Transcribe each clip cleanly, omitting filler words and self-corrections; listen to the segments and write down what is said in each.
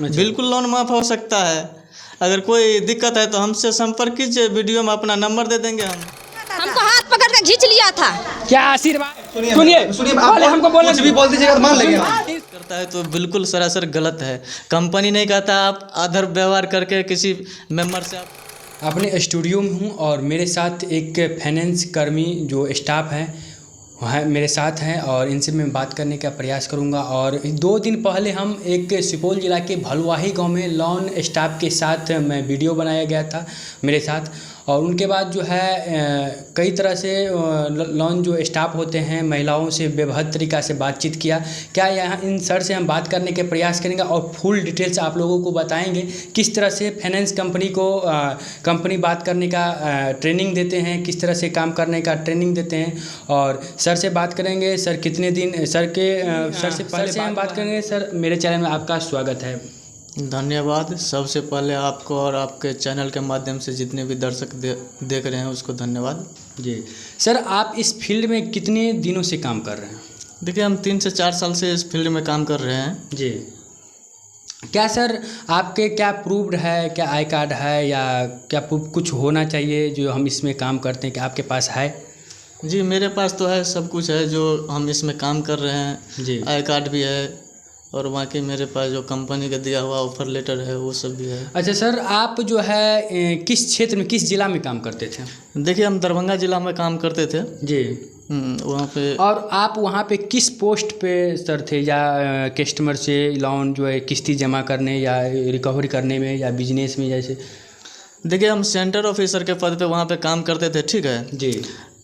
बिल्कुल लोन माफ़ हो सकता है। अगर कोई दिक्कत है तो हमसे संपर्क कीजिए, वीडियो में अपना नंबर दे देंगे हम। हमको हाथ पकड़ के खींच लिया था। क्या आशीर्वाद, सुनिए हमको बोलने, कुछ भी बोल दीजिएगा तो मान लेंगे। करता है तो बिल्कुल सरासर गलत है। कंपनी नहीं कहता आप अधर व्यवहार करके किसी मेंबर से आप। अपने स्टूडियो में हूँ और मेरे साथ एक फाइनेंस कर्मी जो स्टाफ हैं वह मेरे साथ हैं और इनसे मैं बात करने का प्रयास करूंगा। और 2 दिन पहले हम एक सुपौल ज़िला के भलुआही गांव में लोन स्टाफ के साथ मैं वीडियो बनाया गया था मेरे साथ, और उनके बाद जो है कई तरह से लोन जो स्टाफ होते हैं महिलाओं से बेवहद तरीक़ा से बातचीत किया। क्या यहाँ इन सर से हम बात करने के प्रयास करेंगे और फुल डिटेल्स आप लोगों को बताएंगे किस तरह से फाइनेंस कंपनी को कंपनी बात करने का ट्रेनिंग देते हैं, किस तरह से काम करने का ट्रेनिंग देते हैं। और सर से बात करेंगे। सर कितने दिन सर से पहले हम बात करेंगे। सर मेरे चैनल में आपका स्वागत है। धन्यवाद। सबसे पहले आपको और आपके चैनल के माध्यम से जितने भी दर्शक देख रहे हैं उसको धन्यवाद जी। सर आप इस फील्ड में कितने दिनों से काम कर रहे हैं? देखिए हम 3 से 4 साल से इस फील्ड में काम कर रहे हैं जी। क्या सर आपके क्या प्रूव्ड है, क्या आई कार्ड है या क्या कुछ होना चाहिए जो हम इसमें काम करते हैं, कि आपके पास है? जी मेरे पास तो है, सब कुछ है जो हम इसमें काम कर रहे हैं जी। आई कार्ड भी है और बाकी मेरे पास जो कंपनी का दिया हुआ ऑफर लेटर है वो सब भी है। अच्छा सर, आप जो है किस क्षेत्र में, किस ज़िला में काम करते थे? देखिए हम दरभंगा ज़िला में काम करते थे जी। वहाँ पे। और आप वहाँ पे किस पोस्ट पे सर थे, या कस्टमर से लोन जो है किस्ती जमा करने या रिकवरी करने में या बिजनेस में जैसे? देखिए हम सेंटर ऑफिसर के पद पे वहाँ पे काम करते थे, ठीक है जी।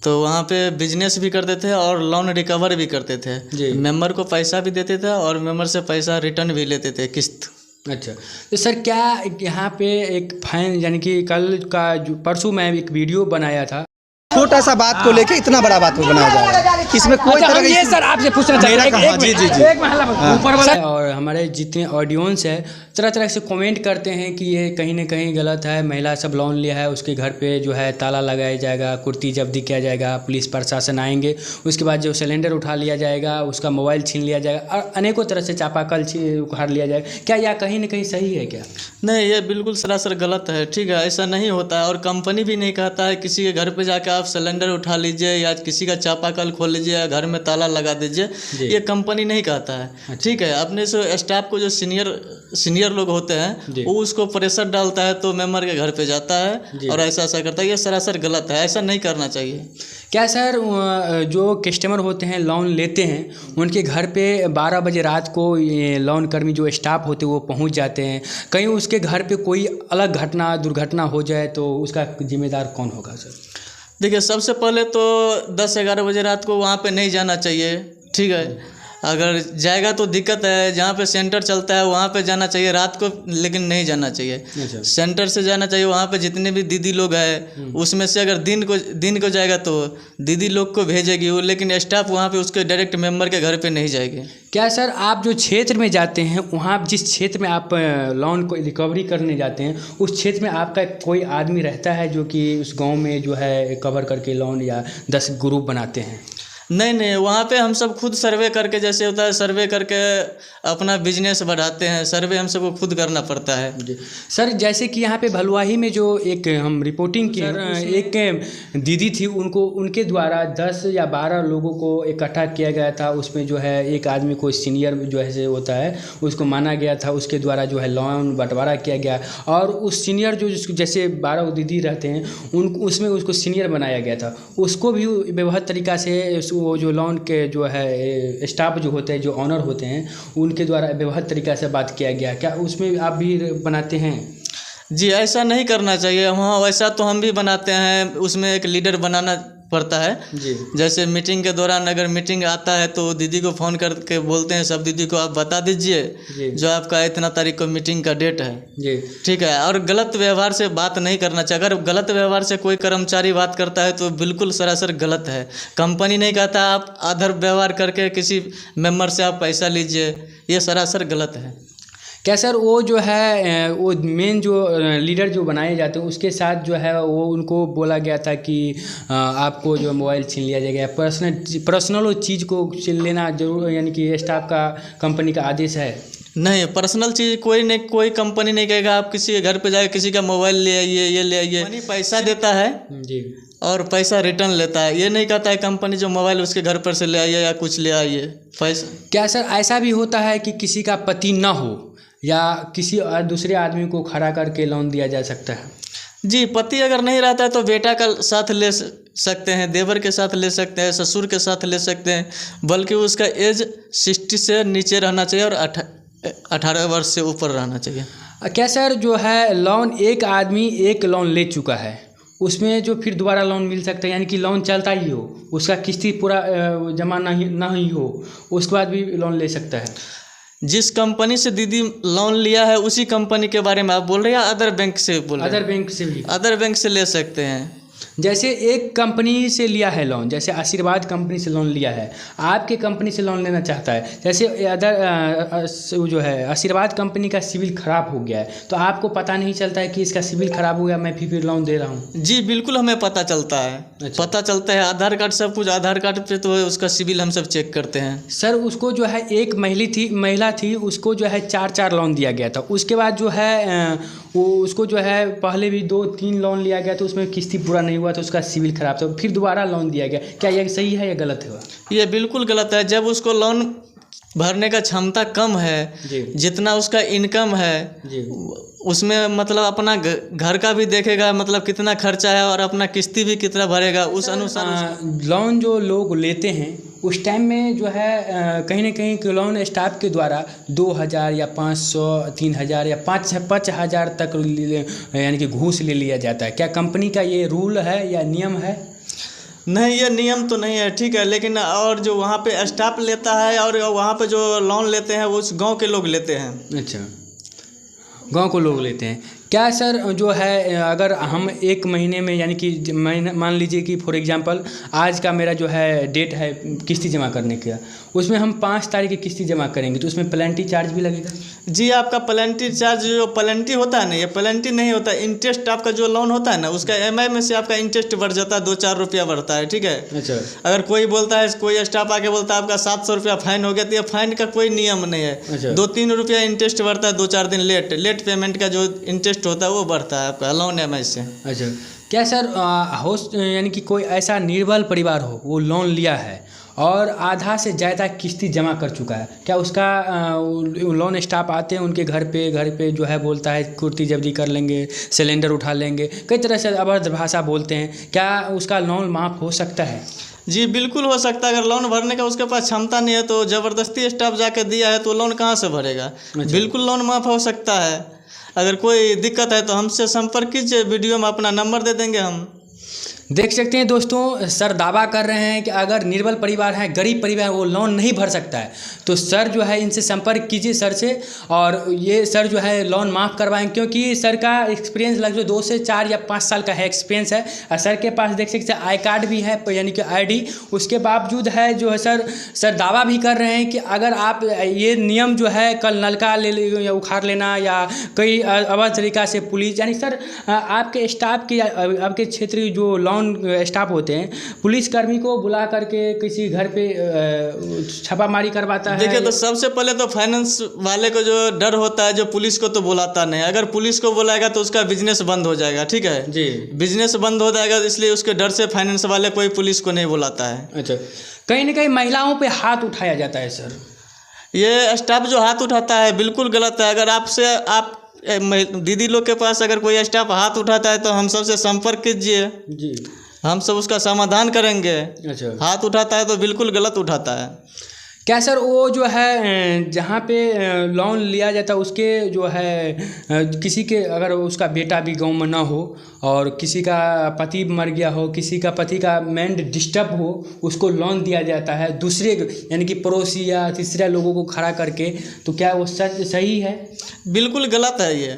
तो वहाँ पे बिजनेस भी करते थे और लोन रिकवर भी करते थे जी। मेंबर को पैसा भी देते थे और मेंबर से पैसा रिटर्न भी लेते थे किस्त। अच्छा तो सर क्या यहाँ पे एक फाइन, यानी कि कल का जो परसों मैं एक वीडियो बनाया था, छोटा सा बात को लेके इतना बड़ा बात को बनाया जा रहा है, इसमें कोई तरह ये सर आपसे पूछना चाहते हैं जी जी जी ऊपर वाला। और हमारे जितने ऑडियंस है तरह तरह से कमेंट करते हैं कि ये कहीं ना कहीं गलत है, महिला सब लोन लिया है उसके घर पे जो है ताला लगाया जाएगा, कुर्ती जब्ती किया जाएगा, पुलिस प्रशासन आएंगे, उसके बाद जो सिलेंडर उठा लिया जाएगा, उसका मोबाइल छीन लिया जाएगा और अनेकों तरह से चापाकल उखाड़ लिया जाएगा। क्या यह कहीं ना कहीं सही है क्या? नहीं, ये बिल्कुल सरासर गलत है, ठीक है, ऐसा नहीं होता है। और कंपनी भी नहीं कहता है किसी के घर पे जाकर आप सिलेंडर उठा लीजिए या किसी का चापाकल खोल लीजिए या घर में ताला लगा दीजिए, ये कंपनी नहीं कहता है। अच्छा। ठीक है, अपने से स्टाफ को जो सीनियर लोग होते हैं वो उसको प्रेशर डालता है तो मेंबर के घर पे जाता है और ऐसा करता है, ये सरासर गलत है, ऐसा नहीं करना चाहिए। क्या सर जो कस्टमर होते हैं लोन लेते हैं उनके घर पे 12 बजे रात को ये लोन कर्मी जो स्टाफ होते हैं वो पहुंच जाते हैं, कहीं उसके घर पे कोई अलग घटना दुर्घटना हो जाए तो उसका जिम्मेदार कौन होगा सर? देखिए सबसे पहले तो 10-11 बजे रात को वहाँ पे नहीं जाना चाहिए, ठीक है। अगर जाएगा तो दिक्कत है, जहाँ पे सेंटर चलता है वहाँ पे जाना चाहिए रात को, लेकिन नहीं जाना चाहिए। अच्छा। सेंटर से जाना चाहिए, वहाँ पे जितने भी दीदी लोग हैं उसमें से अगर दिन को जाएगा तो दीदी लोग को भेजेगी वो, लेकिन स्टाफ वहाँ पे उसके डायरेक्ट मेंबर के घर पे नहीं जाएगी। क्या सर आप जो क्षेत्र में जाते हैं वहाँ जिस क्षेत्र में आप लोन को रिकवरी करने जाते हैं उस क्षेत्र में आपका कोई आदमी रहता है जो कि उस गांव में जो है कवर करके लोन या 10 ग्रुप बनाते हैं? नहीं, वहाँ पे हम सब खुद सर्वे करके, जैसे होता है सर्वे करके अपना बिजनेस बढ़ाते हैं, सर्वे हम सबको खुद करना पड़ता है। जी सर, जैसे कि यहाँ पे भलुआही में जो एक हम रिपोर्टिंग की, एक दीदी थी, उनके द्वारा 10 या 12 लोगों को इकट्ठा किया गया था। उसमें जो है एक आदमी को सीनियर जो है होता है उसको माना गया था, उसके द्वारा जो है लोन बंटवारा किया गया और उस सीनियर जो जैसे 12 दीदी रहते हैं उसमें उसको सीनियर बनाया गया था, उसको भी बेवहद तरीक़ा से वो जो लोन के जो है स्टाफ जो होते हैं, जो ऑनर होते हैं, उनके द्वारा बेवहद तरीक़ा से बात किया गया। क्या उसमें आप भी बनाते हैं? जी ऐसा नहीं करना चाहिए। हाँ वैसा तो हम भी बनाते हैं, उसमें एक लीडर बनाना पड़ता है जी। जैसे मीटिंग के दौरान अगर मीटिंग आता है तो दीदी को फ़ोन करके बोलते हैं, सब दीदी को आप बता दीजिए जो आपका इतना तारीख को मीटिंग का डेट है जी, ठीक है। और गलत व्यवहार से बात नहीं करना चाहिए। अगर गलत व्यवहार से कोई कर्मचारी बात करता है तो बिल्कुल सरासर गलत है। कंपनी नहीं कहता आप अधर व्यवहार करके किसी मेंबर से आप पैसा लीजिए, ये सरासर गलत है। क्या सर वो जो है वो मेन जो लीडर जो बनाए जाते हैं उसके साथ जो है वो उनको बोला गया था कि आपको जो मोबाइल छीन लिया जाएगा, पर्सनल चीज़ को छीन लेना जरूर, यानी कि स्टाफ का कंपनी का आदेश है? नहीं, पर्सनल चीज़ कोई नहीं, कोई कंपनी नहीं कहेगा आप किसी के घर पे जाके किसी का मोबाइल ले आइए, ये ले आइए। कंपनी पैसा देता है जी, और पैसा रिटर्न लेता है। ये नहीं कहता है कंपनी जो मोबाइल उसके घर पर से ले आइए या कुछ ले आइए पैसा। क्या सर ऐसा भी होता है कि किसी का पति ना हो या किसी दूसरे आदमी को खड़ा करके लोन दिया जा सकता है? जी, पति अगर नहीं रहता है तो बेटा का साथ ले सकते हैं, देवर के साथ ले सकते हैं, ससुर के साथ ले सकते हैं, बल्कि उसका एज 60 से नीचे रहना चाहिए और 18 वर्ष से ऊपर रहना चाहिए। क्या सर जो है लोन, एक आदमी एक लोन ले चुका है, उसमें जो फिर दोबारा लोन मिल सकता है, यानी कि लोन चलता ही हो, उसका किस्ती पूरा जमा नहीं हो, उसके बाद भी लोन ले सकता है? जिस कंपनी से दीदी लोन लिया है उसी कंपनी के बारे में आप बोल रहे हैं या अदर बैंक से बोल रहे हैं? अदर बैंक से भी, अदर बैंक से ले सकते हैं। जैसे एक कंपनी से लिया है लोन, जैसे आशीर्वाद कंपनी से लोन लिया है, आपके कंपनी से लोन लेना चाहता है, जैसे अदर जो है आशीर्वाद कंपनी का सिविल ख़राब हो गया है, तो आपको पता नहीं चलता है कि इसका सिविल ख़राब हो गया, मैं फिर लोन दे रहा हूँ? जी बिल्कुल, हमें पता चलता है। अच्छा। पता चलता है, आधार कार्ड सब कुछ, आधार कार्ड पे तो उसका सिविल हम सब चेक करते हैं। सर उसको जो है एक महिला थी, उसको जो है 4 लोन दिया गया था, उसके बाद जो है वो उसको जो है पहले भी 2-3 लोन लिया गया, तो उसमें किस्ती पूरा नहीं हुआ तो उसका सिविल ख़राब था, फिर दोबारा लोन दिया गया। क्या ये सही है या गलत है? ये बिल्कुल गलत है। जब उसको लोन भरने का क्षमता कम है, जितना उसका इनकम है जी, उसमें मतलब अपना घर का भी देखेगा, मतलब कितना खर्चा है और अपना किस्ती भी कितना भरेगा, उस अनुसार लोन जो लोग लेते हैं उस टाइम में जो है कहीं ना कहीं लोन स्टाफ के द्वारा 2000 या 500, 3000 या 5,000 तक यानी कि घूस ले लिया जाता है। क्या कंपनी का ये रूल है या नियम है? नहीं, ये नियम तो नहीं है, ठीक है, लेकिन और जो वहाँ पे स्टाफ लेता है और वहाँ पे जो लोन लेते हैं वो उस गांव के लोग लेते हैं। अच्छा, गांव को लोग लेते हैं। क्या सर जो है अगर हम एक महीने में, यानी कि मान लीजिए कि फॉर एग्जांपल आज का मेरा जो है डेट है किस्ती जमा करने का, उसमें हम 5 तारीख की किस्ती जमा करेंगे तो उसमें पेनल्टी चार्ज भी लगेगा? जी, आपका पेनल्टी चार्ज, जो पेनल्टी होता है ना, ये पेनल्टी नहीं होता, इंटरेस्ट आपका जो लोन होता है ना उसका EMI में से आपका इंटरेस्ट बढ़ जाता है, 2-4 रुपया बढ़ता है, ठीक है। अच्छा। अगर कोई बोलता है, कोई स्टाफ आके बोलता है आपका 700 रुपया फाइन हो गया, तो ये फाइन का कोई नियम नहीं है। अच्छा। 2-3 रुपया इंटरेस्ट बढ़ता है, 2-4 दिन लेट पेमेंट का जो इंटरेस्ट होता है वो बढ़ता है आपका लोन EMI से। अच्छा, क्या सर यानी कि कोई ऐसा निर्बल परिवार हो, वो लोन लिया है और आधा से ज़्यादा किस्ती जमा कर चुका है, क्या उसका लोन स्टाफ आते हैं उनके घर पे जो है बोलता है कुर्ती जब्दी कर लेंगे, सिलेंडर उठा लेंगे, कई तरह से अभद्र भाषा बोलते हैं, क्या उसका लोन माफ़ हो सकता है? जी बिल्कुल हो सकता है। अगर लोन भरने का उसके पास क्षमता नहीं है तो ज़बरदस्ती स्टाफ जाके दिया है तो लोन कहाँ से भरेगा? अच्छा। बिल्कुल लोन माफ़ हो सकता है। अगर कोई दिक्कत है तो हमसे संपर्क कीजिए, वीडियो में अपना नंबर दे देंगे हम। देख सकते हैं दोस्तों, सर दावा कर रहे हैं कि अगर निर्बल परिवार है, गरीब परिवार, वो लोन नहीं भर सकता है तो सर जो है इनसे संपर्क कीजिए सर से, और ये सर जो है लोन माफ़ करवाएं, क्योंकि सर का एक्सपीरियंस लगभग 2 से 4 या 5 साल का है एक्सपीरियंस है। और सर के पास देख सकते हैं आई कार्ड भी है, यानी कि ID। उसके बावजूद है जो है सर दावा भी कर रहे हैं कि अगर आप ये नियम जो है कल नलका या उखाड़ लेना या कई अवैध तरीक़ा से पुलिस, यानी सर आपके स्टाफ की, आपके क्षेत्र की जो लोन स्टाफ होते हैं, पुलिसकर्मी को बुला करके किसी घर पे छापामारी करवाता है। देखिए, तो सबसे पहले तो फाइनेंस वाले को जो डर होता है, जो पुलिस को तो बुलाता नहीं। अगर पुलिस को बुलाएगा तो उसका बिजनेस बंद हो जाएगा, ठीक है जी, बिजनेस बंद हो जाएगा, इसलिए उसके डर से फाइनेंस वाले कोई पुलिस को नहीं बुलाता है। अच्छा, कहीं ना कहीं महिलाओं पे हाथ उठाया जाता है सर, ये स्टाफ जो हाथ उठाता है बिल्कुल गलत है। अगर आप दीदी लोग के पास अगर कोई स्टाफ हाथ उठाता है तो हम सबसे संपर्क कीजिए जी, हम सब उसका समाधान करेंगे। अच्छा, हाथ उठाता है तो बिल्कुल गलत उठाता है। क्या सर वो जो है जहाँ पे लोन लिया जाता है उसके जो है किसी के अगर उसका बेटा भी गांव में ना हो और किसी का पति मर गया हो, किसी का पति का माइंड डिस्टर्ब हो, उसको लोन दिया जाता है दूसरे यानी कि पड़ोसी या तीसरे लोगों को खड़ा करके, तो क्या वो सच सही है? बिल्कुल गलत है ये,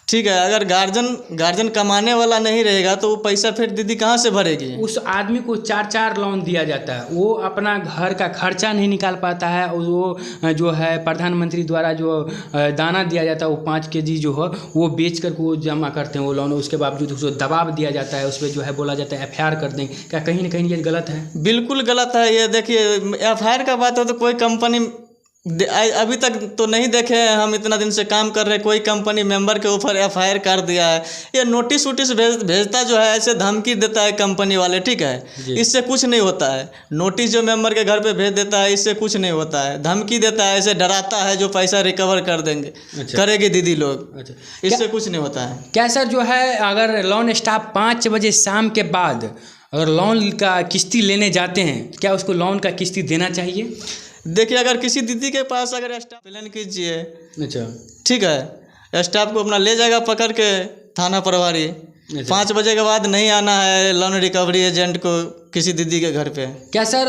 ठीक है। अगर गार्जियन कमाने वाला नहीं रहेगा तो वो पैसा फिर दीदी कहाँ से भरेगी? उस आदमी को 4 लोन दिया जाता है, वो अपना घर का खर्चा नहीं निकाल पाता है, और वो जो है प्रधानमंत्री द्वारा जो दाना दिया जाता है वो 5 kg जो है वो बेच कर वो जमा करते हैं वो लोन। उसके बावजूद उसको दबाव दिया जाता है, उस पर जो है बोला जाता है FIR कर देंगे। क्या कहीं ना कहीं ये गलत है? बिल्कुल गलत है ये। देखिए, FIR का बात हो तो कोई कंपनी अभी तक तो नहीं देखे हैं, हम इतना दिन से काम कर रहे हैं, कोई कंपनी मेंबर के ऊपर FIR कर दिया है। ये नोटिस वोटिस भेजता जो है, ऐसे धमकी देता है कंपनी वाले, ठीक है, इससे कुछ नहीं होता है। नोटिस जो मेंबर के घर पे भेज देता है, इससे कुछ नहीं होता है। धमकी देता है, ऐसे डराता है जो पैसा रिकवर कर देंगे। करेगी दीदी लोग। इससे कुछ नहीं होता है। क्या सर जो है, अगर लोन स्टाफ 5 बजे शाम के बाद अगर लोन का किस्ती लेने जाते हैं, क्या उसको लोन का किस्ती देना चाहिए? देखिए, अगर किसी दीदी के पास अगर स्टाफ प्लान कीजिए, अच्छा, ठीक है, स्टाफ को अपना ले जाएगा पकड़ के थाना प्रभारी। 5 बजे के बाद नहीं आना है लोन रिकवरी एजेंट को किसी दीदी के घर पे। क्या सर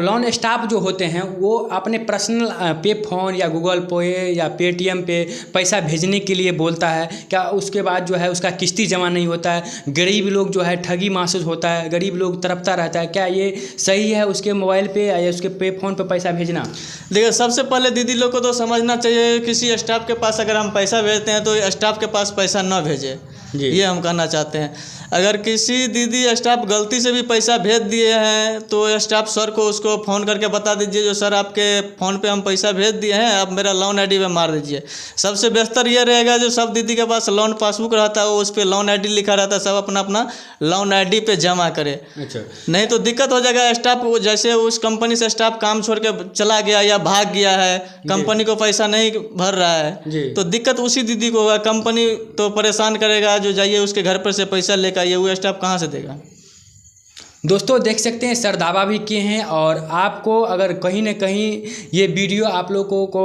लोन स्टाफ जो होते हैं वो अपने पर्सनल पे फ़ोन या गूगल पे या पेटीएम पे पैसा भेजने के लिए बोलता है? क्या उसके बाद जो है उसका किस्ती जमा नहीं होता है? गरीब लोग जो है ठगी महसूस होता है, गरीब लोग तड़पता रहता है। क्या ये सही है उसके मोबाइल पे या उसके पे फ़ोन पे पैसा भेजना? देखिए, सबसे पहले दीदी लोग को तो समझना चाहिए, किसी स्टाफ के पास अगर हम पैसा भेजते हैं तो स्टाफ के पास पैसा न भेजें, ये हम कहना चाहते हैं। अगर किसी दीदी स्टाफ गलती से भी पैसा भेज दिए हैं तो स्टाफ सर को उसको फ़ोन करके बता दीजिए, जो सर आपके फ़ोन पे हम पैसा भेज दिए हैं, आप मेरा लोन ID पे मार दीजिए। सबसे बेहतर ये रहेगा, जो सब दीदी के पास लोन पासबुक रहता है वो उस पर लोन ID लिखा रहता है, सब अपना अपना लोन ID पे जमा करे। अच्छा, नहीं तो दिक्कत हो जाएगा। स्टाफ जैसे उस कंपनी से स्टाफ काम छोड़ के चला गया या भाग गया है, कंपनी को पैसा नहीं भर रहा है, तो दिक्कत उसी दीदी को होगा। कंपनी तो परेशान करेगा, जो जाइए उसके घर पर से पैसा लेकर आइए, वो स्टाफ कहाँ से देगा? दोस्तों देख सकते हैं सर दावा भी किए हैं, और आपको अगर कहीं ना कहीं ये वीडियो आप लोगों को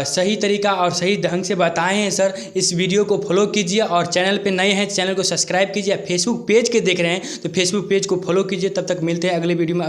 सही तरीका और सही ढंग से बताए हैं सर, इस वीडियो को फॉलो कीजिए, और चैनल पे नए हैं चैनल को सब्सक्राइब कीजिए। फेसबुक पेज के देख रहे हैं तो फेसबुक पेज को फॉलो कीजिए। तब तक मिलते हैं अगले वीडियो में।